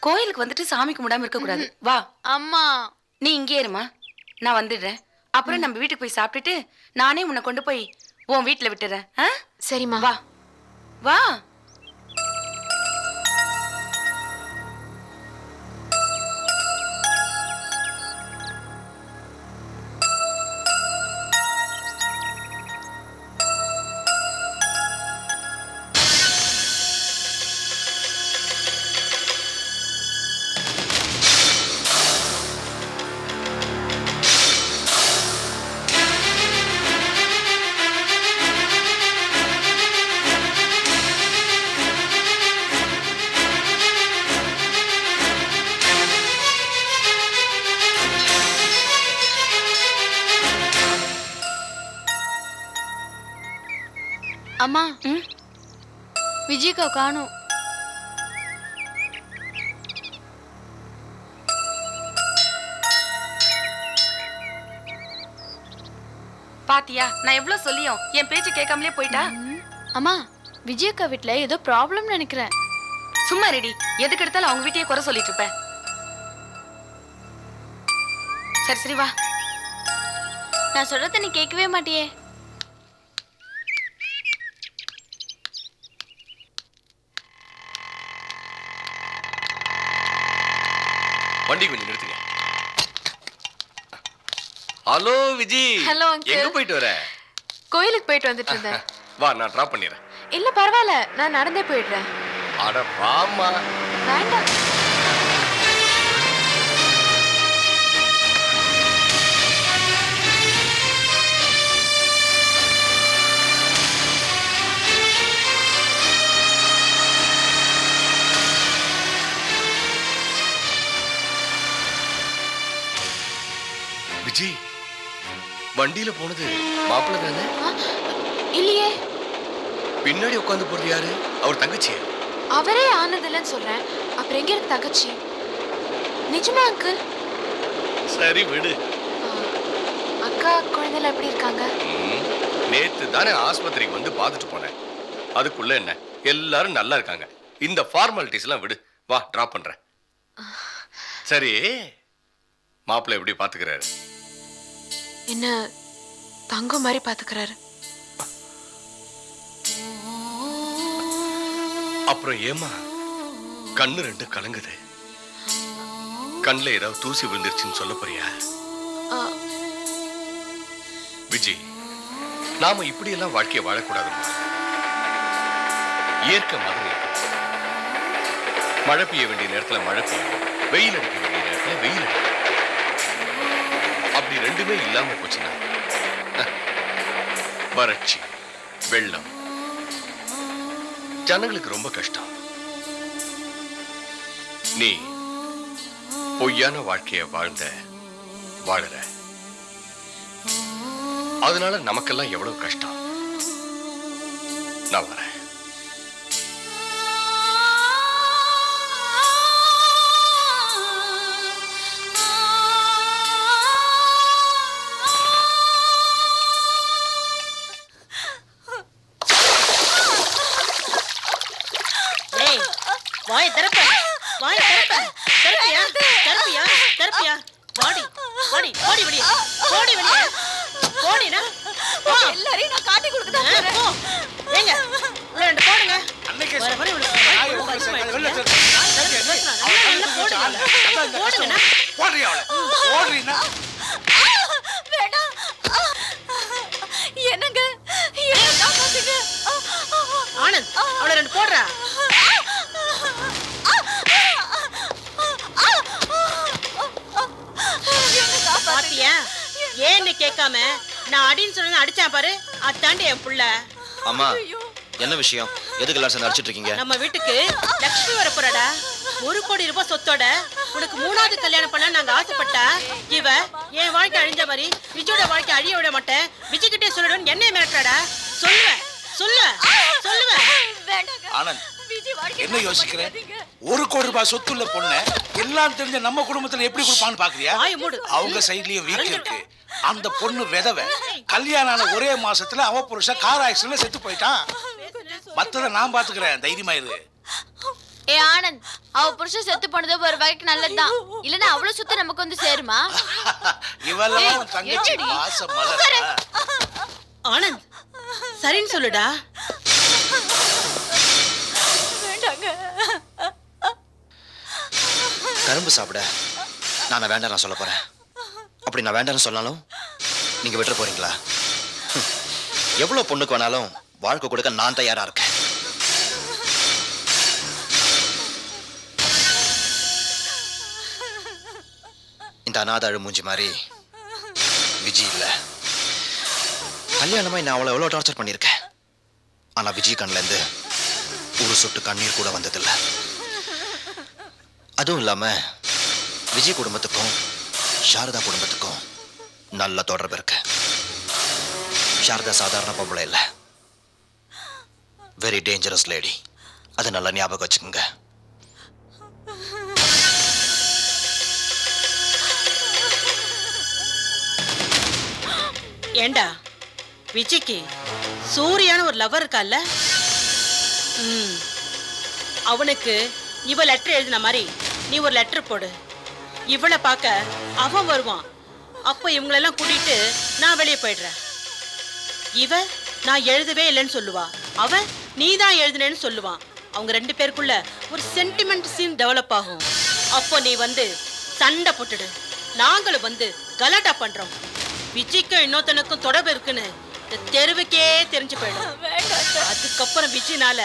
கோயிலுக்கு வந்துட்டு சாமி கும்பிடாம இருக்க கூடாது. வா. அம்மா நீ இங்கே இருமா, நான் வந்துடுறேன். அப்புறம் நம்ம வீட்டுக்கு போய் சாப்பிட்டுட்டு நானே உன்னை கொண்டு போய் உன் வீட்டுல விட்டுறேன். சரிம்மா. வா வா. அம்மா விஜயக்கா காணோம். பாத்தியா, நான் எவ்வளவு சொல்லியும் என் பேச்சு கேட்காமலே போயிட்டா. அம்மா விஜயக்கா வீட்ல ஏதோ ப்ராப்ளம் நினைக்கிறேன். சும்மா ரெடி, எதுக்கு எடுத்தாலும் அவங்க வீட்டையே குறை சொல்லிட்டு இருப்ப. சரி சரி வா. நான் சொல்றத நீ கேட்கவே மாட்டியே. வண்டி கொஞ்சம் நிறுத்துங்க. ஹலோ விஜி. Hello uncle. எங்க போயிட்டு வர? கோயிலுக்கு போயிட்டு வந்துட்டு இருந்தேன். வா, நான் டிராப் பண்ணிடுறேன். இல்ல பரவாயில்ல, நான் நடந்தே போயிடுறேன். அட வாமா. வேண்டாம். விஜி, வண்டியில போனது மாப்பிள்ள தானே? இல்லையே. பின்னாடி உட்காந்து போறது யாரு? அவர் தங்கச்சியா? அவரே ஆனதில்லன்னு சொல்றேன். அப்புறம் எங்க இருக்கு தங்கச்சி? நிஜமா அங்கிள்? சரி விடு. அக்கா குழந்தைல எப்படி இருக்காங்க? நேத்து தானே ஆஸ்பத்திரிக்கு வந்து பார்த்துட்டு போனேன். அதுக்குள்ள என்ன, எல்லாரும் நல்லா இருக்காங்க. இந்த ஃபார்மாலிட்டிஸ் எல்லாம் விடு. வா, டிராப் பண்றேன். சரி, மாப்பிள்ளை எப்படி பாத்துக்கிறாரு? என்ன தங்கம் மாதிரி பாத்துக்கிறாரு. அப்புறம் ஏமா கண்ணு ரெண்டு கலங்குது? கண்ணுல ஏதாவது தூசி விழுந்துருச்சுன்னு சொல்ல போறியா? விஜய், நாம இப்படி எல்லாம் வாழ்க்கையை வாழக்கூடாதுமா. இயற்கை மாதிரி மழை பெய்ய வேண்டிய நேரத்துல மழை பெய்யும், வெயில் அடிக்க வேண்டிய நேரத்துல வெயில் அடிக்கும். அப்படி ரெண்டுமே இல்லாம போச்சுன்னா வறட்சி, வெள்ளம், ஜனங்களுக்கு ரொம்ப கஷ்டம். நீ பொய்யான வாழ்க்கைய வாழற. அதனால நமக்கெல்லாம் எவ்வளவு கஷ்டம். நான் வரேன். வாய் திறப்ப, வாய் திறப்ப. திறப்பியா, திறப்பியா, திறப்பியா. பாடி பாடி பாடி வெளியே, பாடி வெளியே, போடினா எல்லாரையும் நான் காட்டி கொடுக்கதா போ. ஏங்க உள்ள ரெண்டு போடுங்க. அன்னைக்கே வர வர உள்ள போடுங்க. போடுறியா அவளை? போடுறீனா? வேண்டாம். என்னங்க என்ன காப்பாத்துங்க. ஆனந்த், அவளை ரெண்டு போடுறா. பாத்தியா, ஏன்னு கேட்காம நான் அடின்னு சொன்னது அடிச்சான் பாரு அதாண்டி என் புள்ள. அம்மா என்ன விஷயம்? எதுக்கு எல்லாரும் சேர்ந்து அடிச்சிட்டு இருக்கீங்க? நம்ம வீட்டுக்கு லட்சுமி வர போறாடா. 1 கோடி ரூபாய் சொத்தோட உனக்கு 3வது கல்யாணம் பண்ண நாங்க ஆசைப்பட்டா இவ என் வாழ்க்கை அழிஞ்ச மாதிரி விஜயோட வாழ்க்கை அழிய விட மாட்டேன். விஜய் கிட்டே சொல்லணும் என்னைய மிரட்டுறாடா. சொல்லுவேன் ஆனந்த் என்ன யோசிக்கிறேன்? 1 கோடி ரூபாய் சொத்துள்ள பொண்ணு எல்லாம் தெரிஞ்ச நம்ம குடும்பத்துல எப்படி கொடுப்பான்னு பாக்குறியா? அவங்க சைட்லயும் வீக் இருக்கு. அந்த பொண்ணு விதவை கல்யாணம் ஆன ஒரே மாசத்துல அவ புருஷன் கார் ஆக்சிடென்ட்ல செத்து போயிட்டான். மத்தத நான் பாத்துக்கிறேன், தைரியமா இரு. ஏ ஆனந்த், அவ புருஷன் செத்து போனது ஒரு வகைக்கு நல்லதுதான். இல்லன்னா அவ்வளவு சொத்து நமக்கு வந்து சேருமா? இவெல்லாம் தங்கச்சி பாசம் மலர். ஆனந்த் சரின்னு சொல்லுடா. கரும்பு சாப்பிட நான் வேண்டாம் சொல்ல போறேன். அப்படி நான் வேண்டாம்னு சொன்னாலும் நீங்க விட்டுற போறீங்களா? எவ்வளவு பொண்ணுக்கு வேணாலும் வாழ்க்கை கொடுக்க நான் தயாரா இருக்கேன். இந்த அநாத அழுமூஞ்சி மாதிரி விஜய் இல்ல. கல்யாணமாய் நான் அவளை எவ்வளவு டார்ச்சர் பண்ணியிருக்கேன். ஆனா விஜய் கண்ல இருந்து ஒரு சொட்டு கண்ணீர் கூட வந்ததில்லை. அதுவும் இல்லாம விஜய் குடும்பத்துக்கும் சாரதா குடும்பத்துக்கும் நல்ல தொடர்பு இருக்கு. சாரதா சாதாரண பொம்பளை இல்ல, வெரி டேஞ்சரஸ் லேடி. அதை நல்லா ஞாபகம் வச்சுக்கோங்க. ஏண்டா விஜய்க்கு சூரியான ஒரு லவர் இருக்கால, அவனுக்கு இவ லெட்டர் எழுதின மாதிரி நீ ஒரு லெட்டர் போடு. இவளை பார்க்க அவன் வருவான். அப்ப இவங்களெல்லாம் கூட்டிட்டு நான் வெளியே போயிடுறேன். இவ நான் எழுதவே இல்லைன்னு சொல்லுவா, அவன் நீ தான் எழுதுனேன்னு சொல்லுவான். அவங்க 2 பேருக்குள்ள ஒரு சென்டிமெண்ட் சீன் டெவலப் ஆகும். அப்போ நீ வந்து சண்டை போட்டுடு, நாங்களும் வந்து கலாட்டா பண்றோம். விஜய்க்கும் இன்னொருத்தனுக்கும் தொடர்பு இருக்குன்னு இந்த தெருவுக்கே தெரிஞ்சு போயிடும். அதுக்கப்புறம் விஜய்னால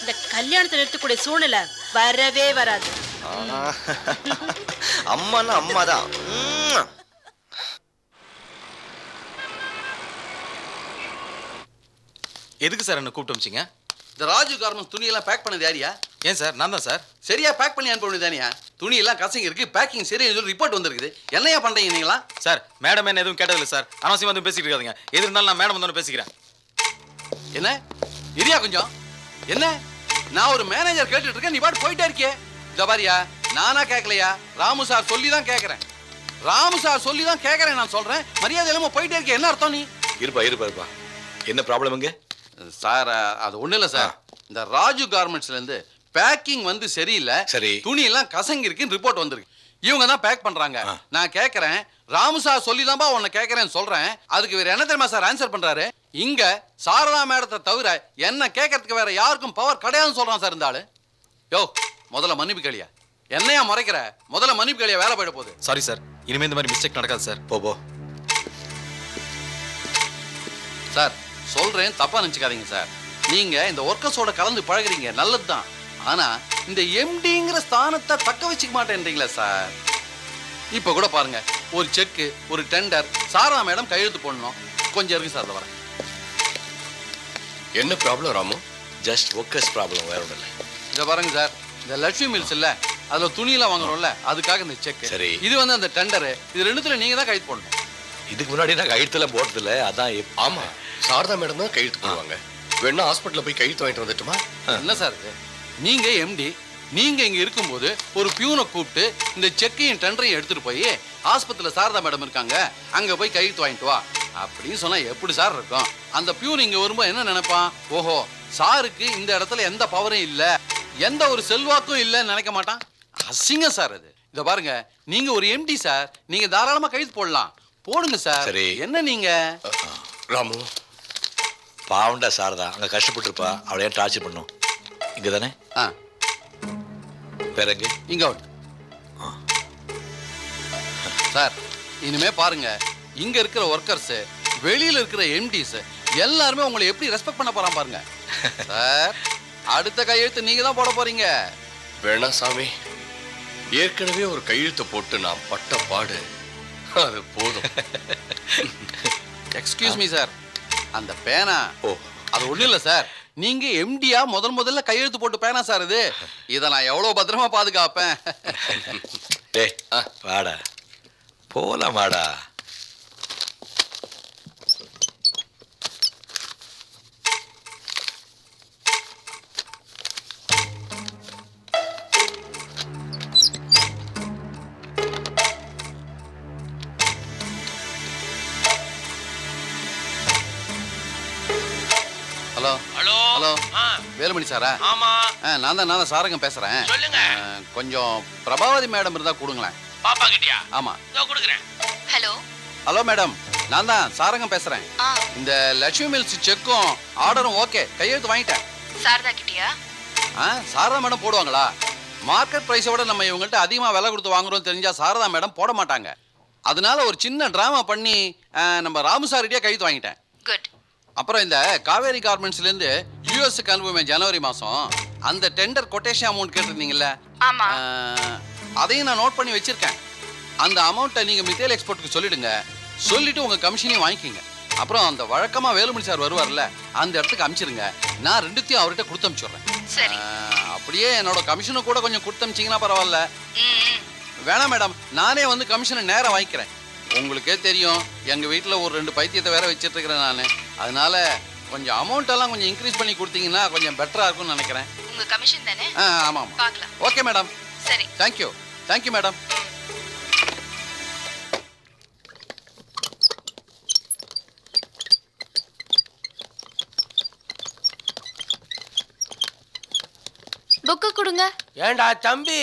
இந்த கல்யாணத்தை நிறுத்தக்கூடிய சூழ்நிலை வரவே வராது. அம்மானா அம்மாதான். எதுக்கு சார் என்ன கூப்பிட்டு வச்சிங்க? இந்த ராஜு கார்மெண்ட்ஸ் துணியெல்லாம் பேக் பண்ணது யாரியா? ஏன் சார்? நான் தான் சார். சரியா பேக் பண்ணி அனுப்ப வேண்டியதானியா? துணியெல்லாம் கசங்க இருக்கு, பேக்கிங் சரியா சொல்லி ரிப்போர்ட் வந்திருக்குது. என்னையா பண்றீங்க நீங்களா? சார் மேடம் என்ன எதுவும் கேட்டதில்லை சார். அனாவசியமா வந்து பேசிட்டு இருக்காதீங்க. எது இருந்தாலும் நான் மேடம் வந்து பேசிக்கிறேன். என்ன இரியா கொஞ்சம்? என்ன நான் ஒரு மேனேஜர் கேட்டுட்டு இருக்கேன், நீ பாட்டு போயிட்டே இருக்கே. இந்த பாரியா, நானா கேட்கலையா, ராமு சார் சொல்லி தான் கேட்கறேன். ராமு சார் சொல்லி தான் கேட்கறேன். நான் சொல்றேன் மரியாதை இல்லாம போயிட்டே இருக்கே. என்ன அர்த்தம்? நீ இருப்பா என்ன ப்ராப்ளம்ங்க சார்? அது ஒண்ணு இல்ல சார், இந்த ராஜு கார்மெண்ட்ஸ்ல இருந்து பேக்கிங் வந்து சரியில்லை, சரி துணி எல்லாம் கசங்கி இருக்குன்னு ரிப்போர்ட் வந்திருக்கு. இவங்க தான் பேக் பண்றாங்க. நான் கேட்கறேன், ராமு சார் சொல்லி தான்பா உன்னை கேட்கறேன்னு சொல்றேன். அதுக்கு வேற என்ன தெரியுமா சார் ஆன்சர் பண்றாரு? இங்க சாரதா மேடத்தை தவிர என்ன கேட்கறதுக்கு வேற யாருக்கும் பவர் கிடையாதுன்னு சொல்றான் சார் இந்த ஆளு. யோ முதல்ல மன்னிப்பு கேளியா. என்னையா முறைக்கிற? முதல்ல மன்னிப்பு கேளியா, வேலை போயிட போகுது. சாரி சார், இனிமே இந்த மாதிரி மிஸ்டேக் நடக்காது சார். போ சார் சொல்றேன், தப்பா நினைச்சுக்காதீங்க சார். நீங்க இந்த ஒர்க்கர்ஸோட கலந்து பழகுறீங்க, நல்லதுதான். ஆனா இந்த எம்டிங்கிற ஸ்தானத்தை தக்க வச்சுக்க மாட்டேன்றீங்களா சார்? இப்ப கூட பாருங்க, ஒரு செக்கு, ஒரு டெண்டர் சாரதா மேடம் கையெழுத்து போடணும். கொஞ்சம் இருக்கு சார், வரேன். என்ன problem Ramu? Just workers problem, வேற ஒன்றும் இல்லை. இதை பாருங்க சார், இந்த லட்சுமி மில்ஸ் இல்ல, அதுல துணியெல்லாம் வாங்குறோம்ல, அதுக்காக இந்த செக். சரி, இது வந்து அந்த டெண்டர். இது ரெண்டுத்துல நீங்க தான் கையெழுத்து போடணும். இதுக்கு முன்னாடி நான் கையெழுத்துல போடுறதில்ல, அதான். ஆமா, சாரதா மேடம் தான் கையெழுத்து போடுவாங்க. வேணா ஹாஸ்பிட்டல்ல போய் கையெழுத்து வாங்கிட்டு வந்துட்டுமா? என்ன சார் இது? நீங்க எம்டி, நீங்க இங்க இருக்கும்போது ஒரு பியூனை கூப்பிட்டு இந்த செக்கையும் டெண்டரையும் எடுத்துட்டு போய் ஆஸ்பத்திரியில சாரதா மேடம் இருக்காங்க, அங்க போய் கையெழுத்து வாங்கிட்டு வா அப்படின்னு சொன்னா எப்படி சார் இருக்கும்? அந்த பியூன் இங்க வரும்போது என்ன நினைப்பான்? ஓஹோ, சாருக்கு இந்த இடத்துல எந்த பவரும் இல்ல, எந்த ஒரு செல்வாக்கும் இல்லைன்னு நினைக்க மாட்டான். அசிங்கம் சார் அது. இத பாருங்க, நீங்க ஒரு எம்டி சார், நீங்க தாராளமா கையெழுத்து போடலாம். போடுங்க சார். சரி, என்ன நீங்க ராமு? பாவண்டா சாரதா, அங்க கஷ்டப்பட்டு இருப்பா, அவளை ஏன் டார்ச்சர் பண்ணும்? இங்க தானே? பிறகு இங்க அவுட் சார். இனிமே பாருங்க, இங்க இருக்கிற ஒர்க்கர்ஸ், வெளியில இருக்கிற எம்டிஸ் எல்லாருமே உங்களை எப்படி ரெஸ்பெக்ட் பண்ண போறான் பாருங்க சார். அடுத்த கையெழுத்து நீங்க தான் போட போறீங்க. வேணா சாமி, ஏற்கனவே ஒரு கையெழுத்து போட்டு நான் பட்ட பாடு அது போதும். எக்ஸ்கியூஸ் மீ சார், அந்த பேனா அது ஒண்ணும் இல்ல சார். நீங்க எம்டியா முதல்ல கையெழுத்து போட்டு பேனா சார் இது. இதை நான் எவ்வளவு பத்திரமா பாதுகாப்பேன். டேய் வாடா போலாம் வாடா. ஹலோ ஹலோ ஹலோ வேலுமணி சாரா? ஆமா. நான் தான் சாரங்க பேசுறேன். சொல்லுங்க. கொஞ்சம் பிரபாவதி மேடம் இருந்தா கொடுங்களேன். பாப்பா கிட்டயா? ஆமா. இதோ கொடுக்குறேன். ஹலோ ஹலோ மேடம், நான் தான் சாரங்க பேசுறேன். இந்த லட்சுமி மில்ஸ் செக்கும் ஆர்டரும் ஓகே, கையெழுத்து வாங்கிட்டேன். சாரதா கிட்டயா? சாரதா மேடம் போடுவாங்களா? மார்க்கெட் பிரைஸை விட நம்ம இவங்கள்ட்ட அதிகமாக விலை கொடுத்து வாங்குறோம்னு தெரிஞ்சா சாரதா மேடம் போட மாட்டாங்க. அதனால ஒரு சின்ன டிராமா பண்ணி நம்ம ராமு சார்கிட்டயே கையெழுத்து வாங்கிட்டேன். குட். அப்புறம் இந்த காவேரி கார்மெண்ட்ஸ்லேருந்து யூஎஸ்க்கு அனுப்புவேன் ஜனவரி மாதம். அந்த டெண்டர் கொட்டேஷன் அமௌண்ட் கேட்டிருந்தீங்கல்ல, அதையும் நான் நோட் பண்ணி வச்சிருக்கேன். அந்த அமௌண்ட்டை நீங்கள் மித்தேல் எக்ஸ்போர்ட்டுக்கு சொல்லிடுங்க. சொல்லிட்டு உங்கள் கமிஷனையும் வாங்கிக்கிங்க. அப்புறம் அந்த வழக்கமாக வேலுமணி சார் வருவார்ல, அந்த இடத்துக்கு அனுப்பிச்சிருங்க. நான் ரெண்டுத்தையும் அவர்கிட்ட கொடுத்து அனுப்பிச்சிடுறேன். அப்படியே என்னோட கமிஷனை கூட கொஞ்சம் கொடுத்து அனுப்பிச்சிங்கன்னா பரவாயில்ல. வேணாம் மேடம், நானே வந்து கமிஷனை நேரம் வாங்கிக்கிறேன். உங்களுக்கே தெரியும் எங்கள் வீட்டில் ஒரு 2 பைத்தியத்தை வேற வச்சுட்டு இருக்கிறேன் நான். அதனால கொஞ்சம் அமௌண்ட் எல்லாம் கொஞ்சம் இன்க்ரீஸ் பண்ணி கொடுத்தீங்கன்னா கொஞ்சம் பெட்டராக இருக்கும்னு நினைக்கிறேன். உங்க கமிஷன் தானே? ஆமாம். பார்க்கலாம். Okay madam. சரி. Thank you madam. புக்கு கொடுங்க. ஏண்டா தம்பி,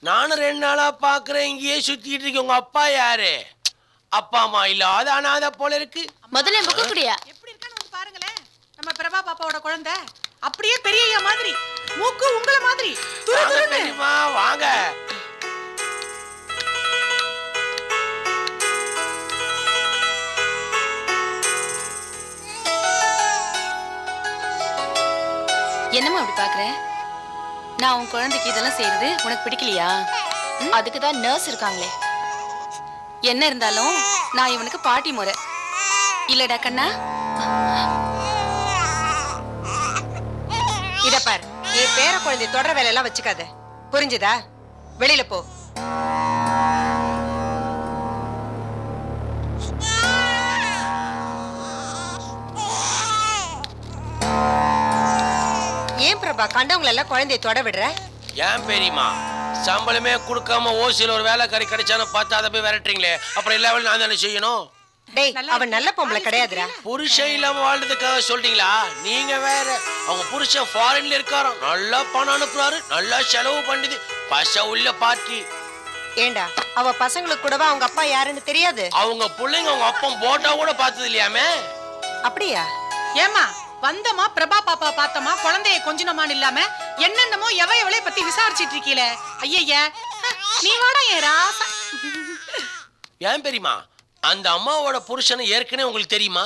நானும் 2 நாளா பாக்குறேன் இங்கேயே சுத்திட்டு இருக்கு. உங்க அப்பா யாரு? அப்பா அம்மா இல்லாத அனாதை போல இருக்கு. முதல்ல புக்கு குடியா. எப்படி இருக்கான்னு வந்து பாருங்களேன். நம்ம பிரபா பாப்பாவோட குழந்தை அப்படியே பெரியய்யா மாதிரி, மூக்கு உங்கள மாதிரி தெரியுமா? வாங்க. என்னம்மா அப்படி பாக்குற? நான் உன் குழந்தைக்கு இதெல்லாம் செய்யறது உனக்கு பிடிக்கலையா? அதுக்கு தான் நர்ஸ் இருக்காங்களே. என்ன இருந்தாலும் நான் இவனுக்கு பாட்டி முறை இல்லடா கண்ணா. இத பாரு, என் பேர குழந்தை தொடர வேலையெல்லாம் வச்சுக்காத, புரிஞ்சுதா? வெளியில போ. ஏன் பிரபா கண்டவங்கள எல்லாம் குழந்தைய தொட விடுற? ஏன் பெரியமா, சம்பளமே கொடுக்காம ஓசியில் ஒரு வேலைக்காரி கிடைச்சான்னு பார்த்து அதை போய் விரட்டுறீங்களே, அப்புறம் எல்லா வேலையும் நான் தானே செய்யணும். டேய், அவன் நல்ல பொம்பளை கிடையாதுடா. புருஷன் இல்லாம வாழ்றதுக்காக சொல்றீங்களா? நீங்க வேற. அவங்க புருஷன் ஃபாரின்ல இருக்காராம், நல்லா பணம் அனுப்புறாரு, நல்லா செலவு பண்ணுது, பச உள்ள பார்ட்டி. ஏண்டா, அவ பசங்களுக்கு கூடவா அவங்க அப்பா யாருன்னு தெரியாது? அவங்க பிள்ளைங்க அவங்க அப்பா போட்டா கூட பார்த்தது இல்லையாமே. அப்படியா? ஏமா வந்தமா பிரபா பாப்பா பார்த்தமா குழந்தைய கொஞ்சனமான்னு இல்லாம என்னென்னமோ எவையவளை பத்தி விசாரிச்சிட்டு இருக்கீல. ஐயா நீ வாடா ஏ ராசா. ஏன் பெரியமா, அந்த அம்மாவோட புருஷனை ஏற்கனவே உங்களுக்கு தெரியுமா?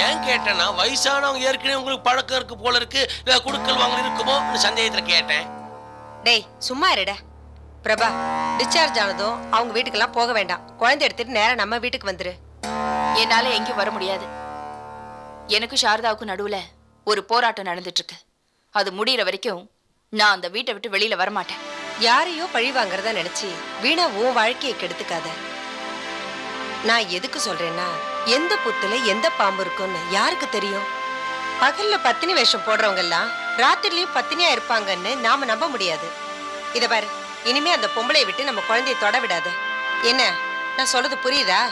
ஏன் கேட்டேன்னா, வயசானவங்க ஏற்கனவே உங்களுக்கு பழக்கம் இருக்கு போல இருக்கு, இல்ல குடுக்கல் வாங்கல் இருக்குமோ சந்தேகத்துல கேட்டேன். டேய் சும்மா இருடா. பிரபா, டிஸ்சார்ஜ் ஆனதும் அவங்க வீட்டுக்கெல்லாம் போக வேண்டாம். குழந்தை எடுத்துட்டு நேரா நம்ம வீட்டுக்கு வந்துரு. என்னால எங்கேயும் வர முடியாது. எனக்கு சாரதாவுக்கும் நடுவுல ஒரு போராட்டம் நடந்துட்டு இருக்கு. அது முடியற வரைக்கும் நான் அந்த வீட்டை விட்டு வெளியில வரமாட்டேன். யாரையோ பழி வாங்குறதா நினைச்சு வீணா உன் வாழ்க்கையை கெடுத்துக்காத. நான் எதுக்கு சொல்றேன்னா, எந்த புத்துல எந்த பாம்பு இருக்குன்னு யாருக்கு தெரியும்? பகல்ல பத்தினி வேஷம் போடுறவங்க எல்லாம் ராத்திரிலயும் பத்தினியா இருப்பாங்கன்னு நாம நம்ப முடியாது. இத பாரு, இனிமே அந்த பொம்பளையை விட்டு நம்ம குழந்தைய தொட விடாத. என்ன நான் சொல்றது புரியுதா?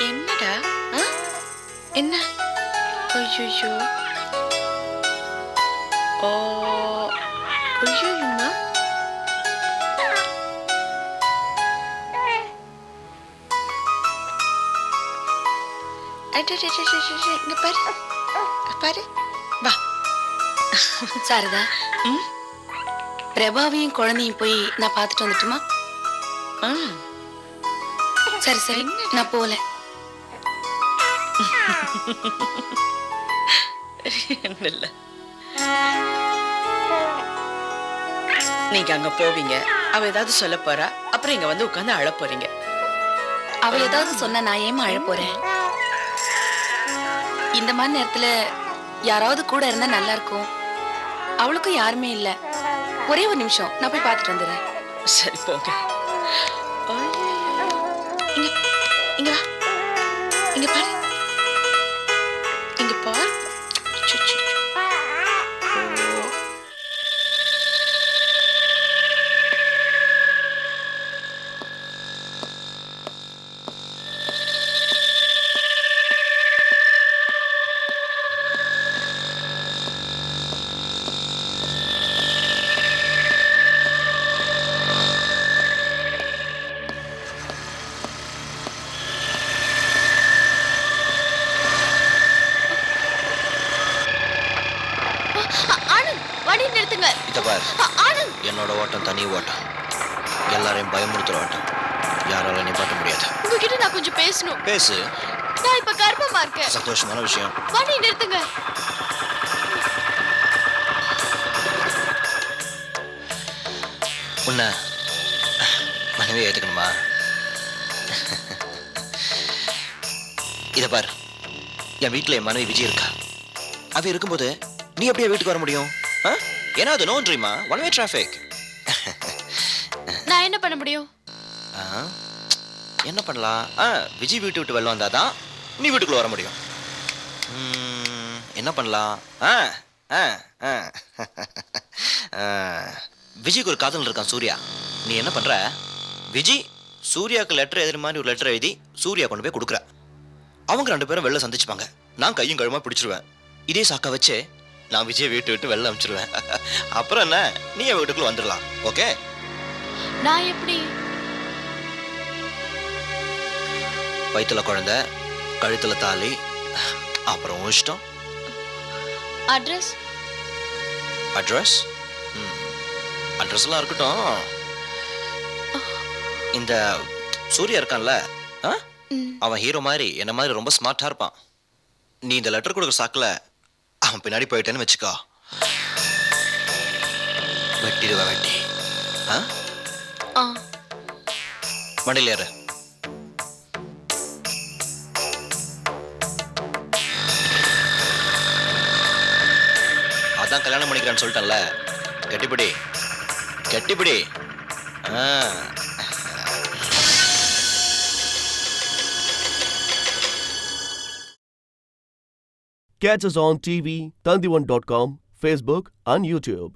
என்னடா என்ன? ஐயோ ஓ ஐயோம்மா, இங்க பாரு பாரு, வா. சாரதா, பிரபாவையும் குழந்தையும் போய் நான் பார்த்துட்டு வந்துட்டுமா? சரி சரி, நான் போல. இல்ல நீங்க அங்க போவீங்க, அவ ஏதாவது சொல்ல போறா, அப்புறம் இங்க வந்து உட்கார்ந்து அழ போறீங்க. அவ ஏதாவது சொன்னா நான் ஏமா அழ போறேன்? இந்த மாதிரி நேரத்துல யாராவது கூட இருந்தா நல்லா இருக்கும். அவளுக்கும் யாருமே இல்ல. ஒரே ஒரு நிமிஷம், நான் போய் பார்த்துட்டு வந்துடுறேன். சரி போங்க. இங்க இங்க வா. இங்க பாரு, இங்க பாரு. என்னோட ஓட்டம் தனி ஓட்டம், எல்லாரையும் பயமுறுத்துற ஓட்டம், யாரால நிப்பாட்ட முடியாது. உங்ககிட்ட நான் கொஞ்சம் பேசணும். பேசு. நான் இப்ப கர்ப்பமா இருக்கேன். சந்தோஷமான விஷயம். வண்டி நிறுத்துங்க. உன்னை மனைவியை ஏத்துக்கணுமா? இத பாரு, என் வீட்டுல என் மனைவி விஜய் இருக்கா. அவ இருக்கும்போது நீ எப்படியா வீட்டுக்கு வர முடியும்? ஏன்னா அது நோ ட்ரீமா, ஒன் வே டிராஃபிக். நான் என்ன பண்ண முடியும்? என்ன பண்ணலாம்? விஜய் வீட்டு விட்டு வெளில வந்தாதான் நீ வீட்டுக்குள்ள வர முடியும். என்ன பண்ணலாம்? விஜய்க்கு ஒரு காதல் இருக்கான், சூர்யா. நீ என்ன பண்ற? விஜய் சூர்யாவுக்கு லெட்டர் எழுதுற மாதிரி ஒரு லெட்டர் எழுதி சூர்யா கொண்டு போய் கொடுக்குற. அவங்க 2 பேரும் வெளில சந்திச்சுப்பாங்க. நான் கையும் கழுமா பிடிச்சிருவேன். இதே சாக்கா வச்சு நான் விஜய் வீட்டு விட்டு வெளில அனுப்பிச்சிருவேன். அப்புறம் என்ன, நீ என் வீட்டுக்குள்ள வந்துடலாம். ஓகே? நான் எப்படி? வயிற்றுல குழந்தை, கழுத்துல தாலி, அப்புறம் இஷ்டம். அட்ரஸ்? அட்ரஸ்? அட்ரஸ்லாம் இருக்கட்டும். இந்த சூர்யா இருக்கான்ல, அவன் ஹீரோ மாதிரி என்ன மாதிரி ரொம்ப ஸ்மார்ட்டா இருப்பான். நீ இந்த லெட்டர் கொடுக்குற சாக்குல அவன் பின்னாடி போயிட்டேன்னு வச்சுக்கோ, வெட்டிடுவ வெட்டி. வண்டியில் ஏறு. அதான் கல்யாணம் பண்ணிக்கிறான்னு சொல்லிட்டேன்ல, கட்டிப்பிடி கட்டிப்பிடி. Catch us on TV, Tandivan.com, Facebook and YouTube.